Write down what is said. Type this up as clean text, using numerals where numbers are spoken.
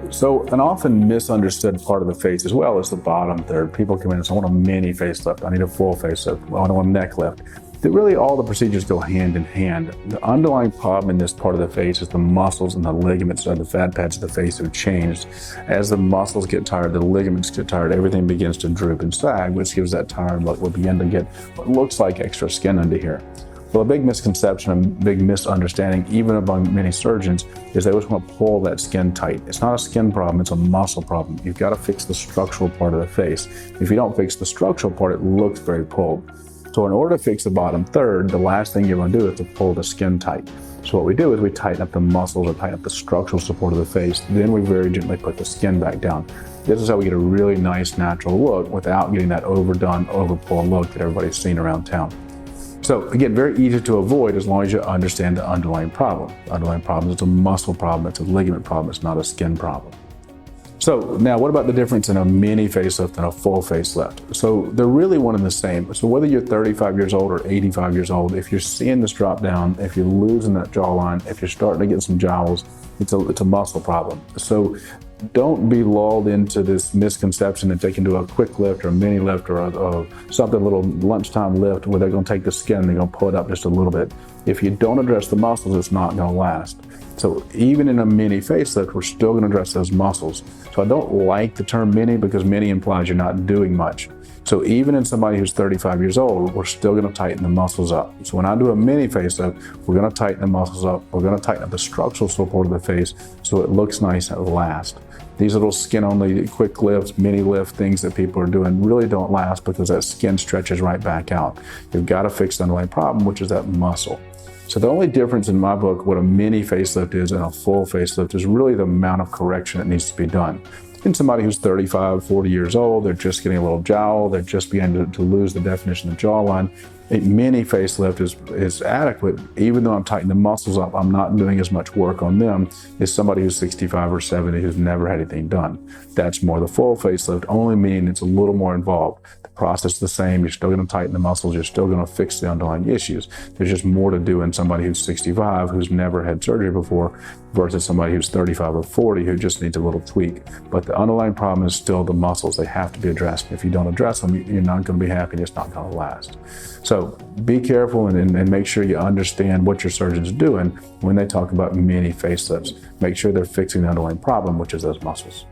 So an often misunderstood part of the face as well is the bottom third. People come in and say, I want a mini facelift, I need a full facelift, I want a neck lift. Really all the procedures go hand in hand. The underlying problem in this part of the face is the muscles and the ligaments of the fat pads of the face have changed. As the muscles get tired, the ligaments get tired, everything begins to droop and sag, which gives that tired look. We'll begin to get what looks like extra skin under here. Well, a big misconception and big misunderstanding, even among many surgeons, is they always want to pull that skin tight. It's not a skin problem, it's a muscle problem. You've got to fix the structural part of the face. If you don't fix the structural part, it looks very pulled. So in order to fix the bottom third, the last thing you want to do is to pull the skin tight. So what we do is we tighten up the muscles or tighten up the structural support of the face. Then we very gently put the skin back down. This is how we get a really nice natural look without getting that overdone, overpulled look that everybody's seen around town. So again, very easy to avoid as long as you understand the underlying problem. The underlying problem is a muscle problem, it's a ligament problem, it's not a skin problem. So now what about the difference in a mini facelift and a full facelift? So they're really one and the same. So whether you're 35 years old or 85 years old, if you're seeing this drop down, if you're losing that jawline, if you're starting to get some jowls, it's a muscle problem. So don't be lulled into this misconception that they can do a quick lift or a mini lift or something, a little lunchtime lift where they're going to take the skin and they're going to pull it up just a little bit. If you don't address the muscles, it's not going to last. So even in a mini facelift, we're still going to address those muscles. So I don't like the term mini because mini implies you're not doing much. So even in somebody who's 35 years old, we're still going to tighten the muscles up. So when I do a mini facelift, we're going to tighten the muscles up. We're going to tighten up the structural support of the face so it looks nice and lasts. These little skin-only quick lifts, mini lift things that people are doing really don't last because that skin stretches right back out. You've got to fix the underlying problem, which is that muscle. So the only difference in my book, what a mini facelift is and a full facelift, is really the amount of correction that needs to be done. In somebody who's 35, 40 years old, they're just getting a little jowl, they're just beginning to lose the definition of the jawline, a mini facelift is adequate. Even though I'm tightening the muscles up, I'm not doing as much work on them as somebody who's 65 or 70 who's never had anything done. That's more the full facelift, only meaning it's a little more involved. The process is the same, you're still going to tighten the muscles, you're still going to fix the underlying issues. There's just more to do in somebody who's 65 who's never had surgery before versus somebody who's 35 or 40 who just needs a little tweak. But the underlying problem is still the muscles. They have to be addressed. If you don't address them, you're not going to be happy and it's not going to last. So be careful and make sure you understand what your surgeon's doing when they talk about mini facelifts. Make sure they're fixing the underlying problem, which is those muscles.